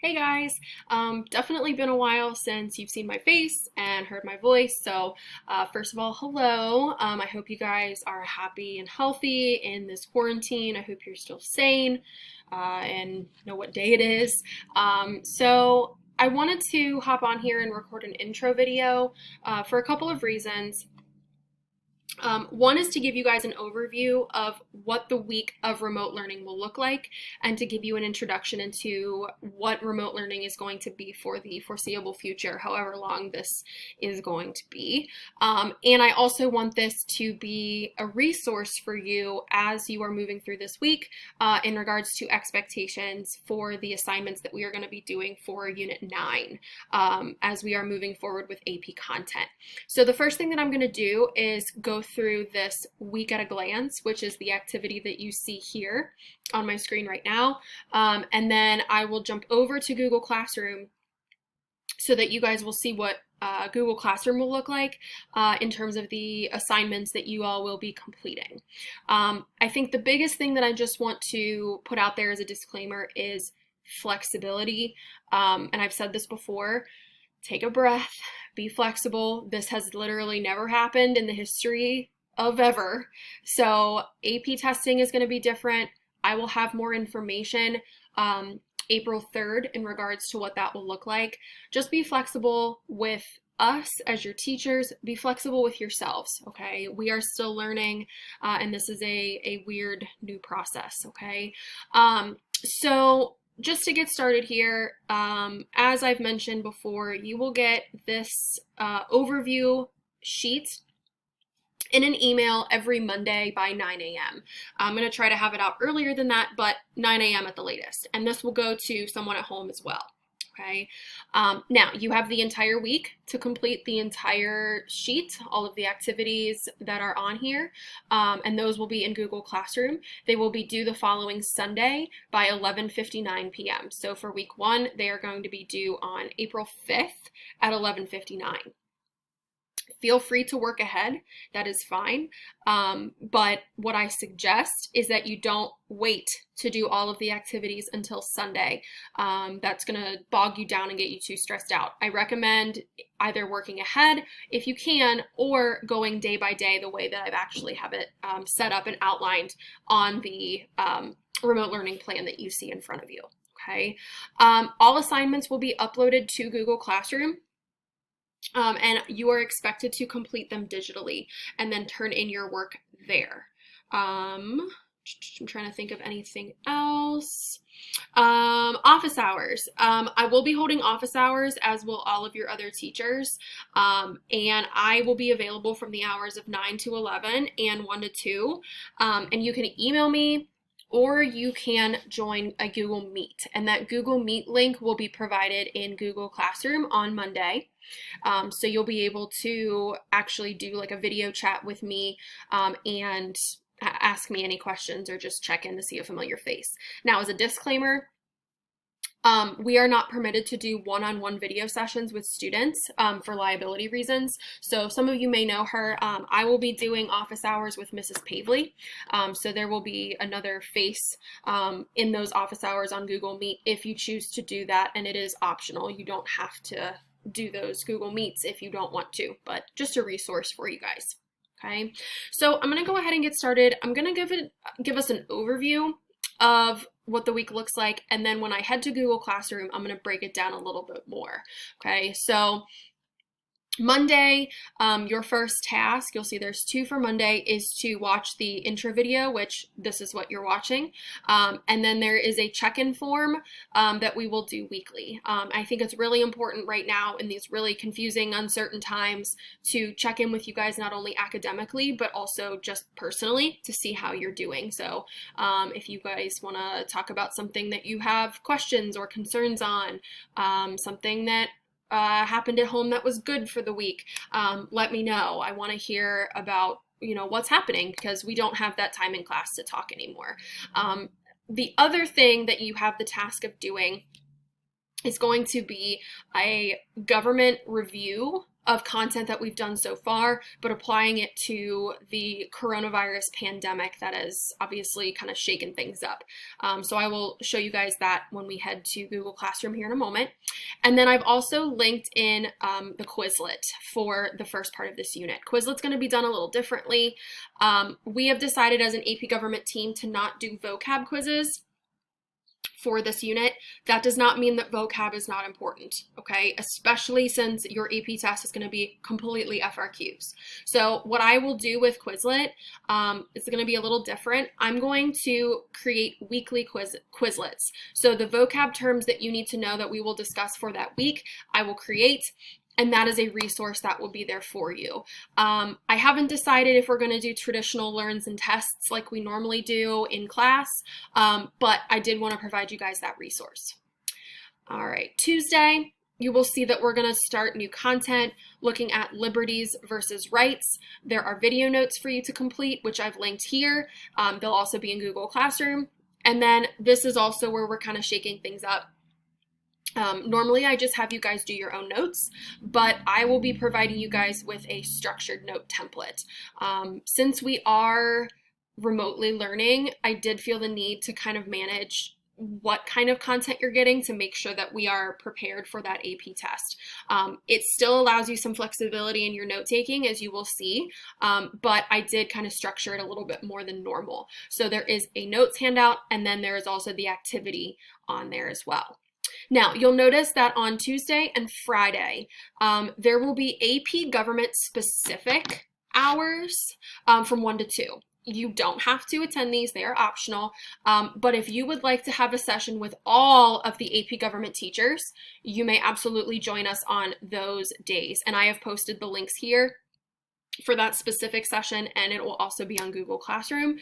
Hey guys, definitely been a while since you've seen my face and heard my voice. So, first of all, hello. I hope you guys are happy and healthy in this quarantine. I hope you're still sane and know what day it is. I wanted to hop on here and record an intro video for a couple of reasons. One is to give you guys an overview of what the week of remote learning will look like and to give you an introduction into what remote learning is going to be for the foreseeable future, however long this is going to be. And I also want this to be a resource for you as you are moving through this week in regards to expectations for the assignments that we are going to be doing for Unit 9 as we are moving forward with AP content. So the first thing that I'm going to do is go through this week at a glance, which is the activity that you see here on my screen right now. And then I will jump over to Google Classroom so that you guys will see what Google Classroom will look like in terms of the assignments that you all will be completing. I think the biggest thing that I just want to put out there as a disclaimer is flexibility. And I've said this before. Take a breath, be flexible. This has literally never happened in the history of ever. So AP testing is going to be different. I will have more information April 3rd in regards to what that will look like. Just be flexible with us as your teachers. Be flexible with yourselves, okay? We are still learning, and this is a weird new process, okay? Just to get started here, as I've mentioned before, you will get this overview sheet in an email every Monday by 9 a.m. I'm going to try to have it out earlier than that, but 9 a.m. at the latest. And this will go to someone at home as well. Okay. Now you have the entire week to complete the entire sheet, all of the activities that are on here, and those will be in Google Classroom. They will be due the following Sunday by 11:59 p.m. So for week 1, they are going to be due on April 5th at 11:59. Feel free to work ahead, that is fine. But what I suggest is that you don't wait to do all of the activities until Sunday. That's gonna bog you down and get you too stressed out. I recommend either working ahead if you can, or going day by day the way that I've actually have it set up and outlined on the remote learning plan that you see in front of you, okay? All assignments will be uploaded to Google Classroom. And you are expected to complete them digitally and then turn in your work there. I'm trying to think of anything else. Office hours. I will be holding office hours, as will all of your other teachers. And I will be available from the hours of 9 to 11 and 1 to 2. And you can email me, or you can join a Google Meet. And that Google Meet link will be provided in Google Classroom on Monday. So you'll be able to actually do like a video chat with me and ask me any questions or just check in to see a familiar face. Now, as a disclaimer, we are not permitted to do one-on-one video sessions with students for liability reasons. So some of you may know her. I will be doing office hours with Mrs. Pavley. So there will be another face in those office hours on Google Meet if you choose to do that, and it is optional. You don't have to do those Google Meets if you don't want to, but just a resource for you guys. Okay, so I'm gonna go ahead and get started. I'm gonna give us an overview of what the week looks like, and then when I head to Google Classroom, I'm gonna break it down a little bit more. Okay, so Monday, your first task, you'll see there's 2 for Monday, is to watch the intro video, which this is what you're watching. And then there is a check-in form that we will do weekly. I think it's really important right now in these really confusing, uncertain times to check in with you guys, not only academically, but also just personally to see how you're doing. So if you guys want to talk about something that you have questions or concerns on, something that happened at home that was good for the week, let me know. I want to hear about what's happening, because we don't have that time in class to talk anymore. The other thing that you have the task of doing is going to be a government review of content that we've done so far, but applying it to the coronavirus pandemic that has obviously kind of shaken things up. So I will show you guys that when we head to Google Classroom here in a moment. And then I've also linked in the Quizlet for the first part of this unit. Quizlet's going to be done a little differently. We have decided as an AP Government team to not do vocab quizzes for this unit. That does not mean that vocab is not important, okay? Especially since your AP test is going to be completely FRQs. So what I will do with Quizlet is going to be a little different. I'm going to create weekly Quizlets. So the vocab terms that you need to know that we will discuss for that week, I will create, and that is a resource that will be there for you. I haven't decided if we're going to do traditional learns and tests like we normally do in class, but I did want to provide you guys that resource. All right, Tuesday, you will see that we're going to start new content looking at liberties versus rights. There are video notes for you to complete, which I've linked here. They'll also be in Google Classroom. And then this is also where we're kind of shaking things up. Normally I just have you guys do your own notes, but I will be providing you guys with a structured note template. Since we are remotely learning, I did feel the need to kind of manage what kind of content you're getting to make sure that we are prepared for that AP test. It still allows you some flexibility in your note taking, as you will see, but I did kind of structure it a little bit more than normal. So there is a notes handout, and then there is also the activity on there as well. Now, you'll notice that on Tuesday and Friday, there will be AP Government specific hours from 1 to 2. You don't have to attend these, they are optional, but if you would like to have a session with all of the AP Government teachers, you may absolutely join us on those days. And I have posted the links here for that specific session, and it will also be on Google Classroom.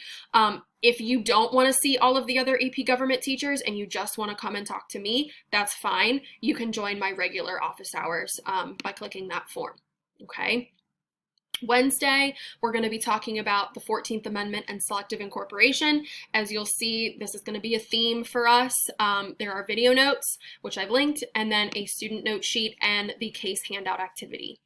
If you don't want to see all of the other AP Government teachers and you just want to come and talk to me, that's fine. You can join my regular office hours by clicking that form, okay? Wednesday, we're going to be talking about the 14th Amendment and selective incorporation. As you'll see, this is going to be a theme for us. There are video notes, which I've linked, and then a student note sheet and the case handout activity.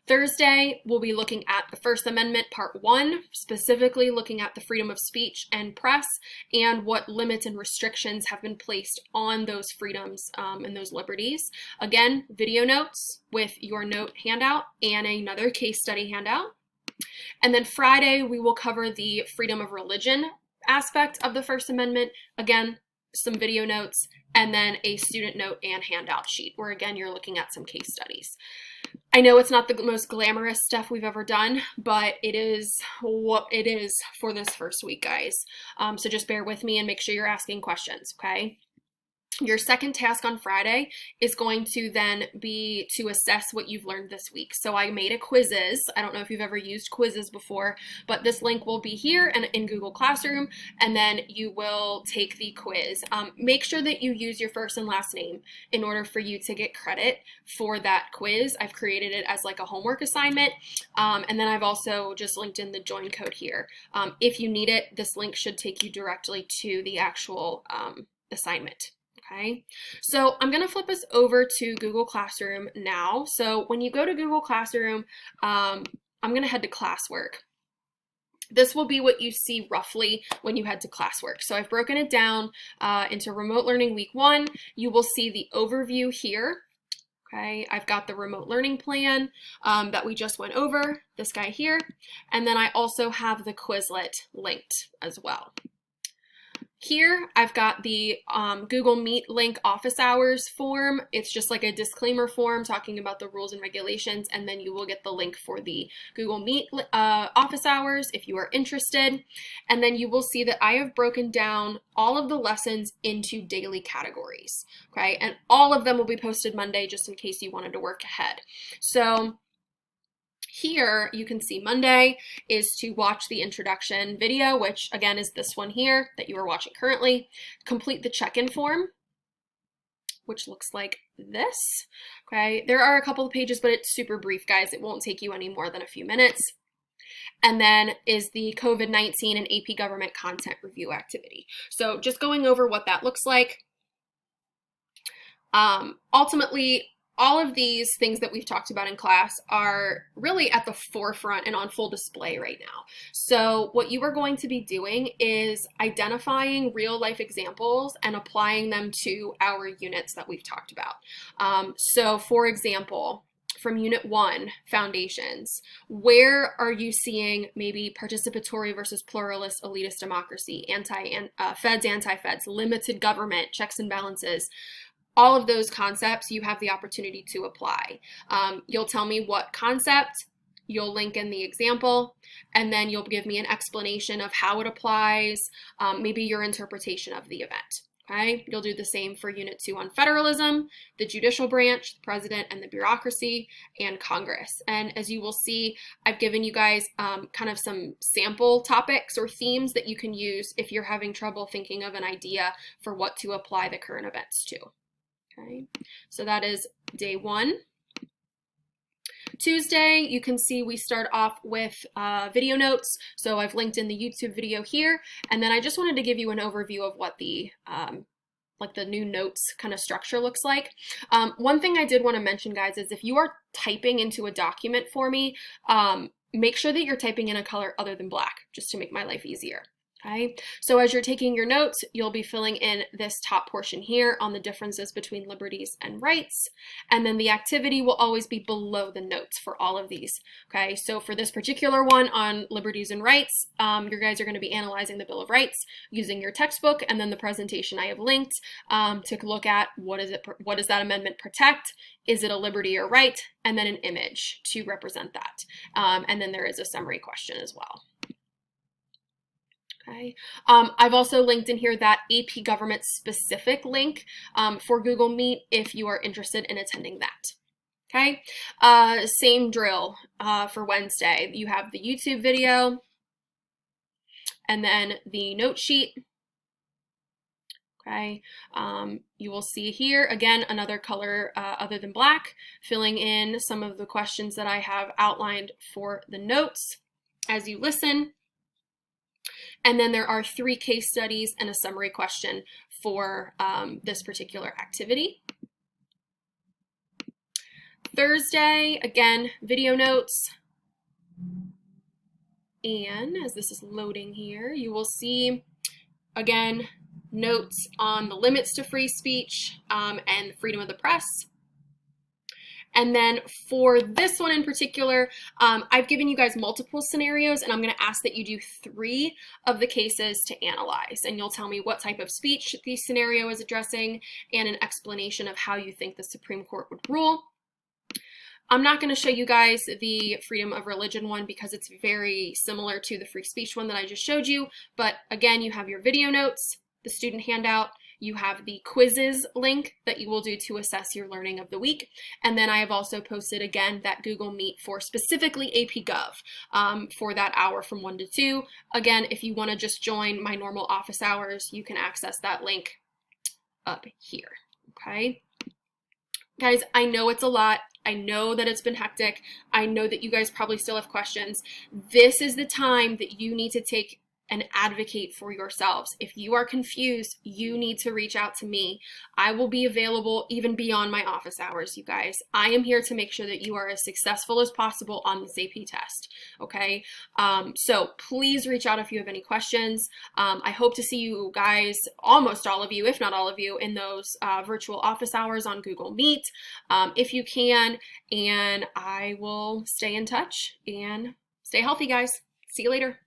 Thursday, we'll be looking at the First Amendment, Part 1, specifically looking at the freedom of speech and press and what limits and restrictions have been placed on those freedoms and those liberties. Again, video notes with your note handout and another case study handout. And then Friday, we will cover the freedom of religion aspect of the First Amendment. Again, some video notes, and then a student note and handout sheet, where again, you're looking at some case studies. I know it's not the most glamorous stuff we've ever done, but it is what it is for this first week, guys. So just bear with me and make sure you're asking questions, okay? Your second task on Friday is going to then be to assess what you've learned this week. So I made a quizzes. I don't know if you've ever used quizzes before, but this link will be here and in Google Classroom, and then you will take the quiz. Make sure that you use your first and last name in order for you to get credit for that quiz. I've created it as like a homework assignment, and then I've also just linked in the join code here. If you need it, this link should take you directly to the actual assignment. Okay, so I'm going to flip us over to Google Classroom now. So when you go to Google Classroom, I'm going to head to classwork. This will be what you see roughly when you head to classwork. So I've broken it down into Remote Learning Week 1. You will see the overview here. Okay, I've got the remote learning plan that we just went over, this guy here. And then I also have the Quizlet linked as well. Here, I've got the Google Meet link office hours form. It's just like a disclaimer form talking about the rules and regulations, and then you will get the link for the Google Meet office hours if you are interested. And then you will see that I have broken down all of the lessons into daily categories, okay? And all of them will be posted Monday just in case you wanted to work ahead. So here you can see Monday is to watch the introduction video, which again is this one here that you are watching currently. Complete the check-in form, which looks like this. Okay, there are a couple of pages, but it's super brief, guys. It won't take you any more than a few minutes. And then is the COVID-19 and AP Government content review activity. So just going over what that looks like. Ultimately, all of these things that we've talked about in class are really at the forefront and on full display right now. So what you are going to be doing is identifying real life examples and applying them to our units that we've talked about. So for example, from Unit 1, Foundations, where are you seeing maybe participatory versus pluralist elitist democracy, feds, anti-feds, limited government, checks and balances? All of those concepts you have the opportunity to apply. You'll tell me what concept, you'll link in the example, and then you'll give me an explanation of how it applies, maybe your interpretation of the event. Okay? You'll do the same for Unit 2 on federalism, the judicial branch, the president and the bureaucracy, and Congress. And as you will see, I've given you guys kind of some sample topics or themes that you can use if you're having trouble thinking of an idea for what to apply the current events to. Okay, so that is day 1. Tuesday, you can see we start off with video notes. So I've linked in the YouTube video here, and then I just wanted to give you an overview of what the like the new notes kind of structure looks like. One thing I did want to mention, guys, is if you are typing into a document for me, make sure that you're typing in a color other than black, just to make my life easier. Okay, so as you're taking your notes, you'll be filling in this top portion here on the differences between liberties and rights, and then the activity will always be below the notes for all of these. Okay, so for this particular one on liberties and rights, you guys are going to be analyzing the Bill of Rights using your textbook and then the presentation I have linked to look at what does that amendment protect? Is it a liberty or right? And then an image to represent that. And then there is a summary question as well. Okay. I've also linked in here that AP Government specific link for Google Meet if you are interested in attending that. Okay, same drill for Wednesday. You have the YouTube video and then the note sheet. Okay, you will see here, again, another color other than black, filling in some of the questions that I have outlined for the notes as you listen. And then there are 3 case studies and a summary question for this particular activity. Thursday, again, video notes. And as this is loading here, you will see, again, notes on the limits to free speech and freedom of the press. And then for this one in particular, I've given you guys multiple scenarios, and I'm going to ask that you do 3 of the cases to analyze. And you'll tell me what type of speech the scenario is addressing and an explanation of how you think the Supreme Court would rule. I'm not going to show you guys the freedom of religion one because it's very similar to the free speech one that I just showed you. But again, you have your video notes, the student handout, you have the quizzes link that you will do to assess your learning of the week. And then I have also posted, again, that Google Meet for specifically AP Gov for that hour from 1 to 2. Again, if you want to just join my normal office hours, you can access that link up here, okay? Guys, I know it's a lot. I know that it's been hectic. I know that you guys probably still have questions. This is the time that you need to take and advocate for yourselves. If you are confused, you need to reach out to me. I will be available even beyond my office hours, you guys. I am here to make sure that you are as successful as possible on this AP test, okay? So please reach out if you have any questions. I hope to see you guys, almost all of you, if not all of you, in those virtual office hours on Google Meet, if you can, and I will stay in touch and stay healthy, guys. See you later.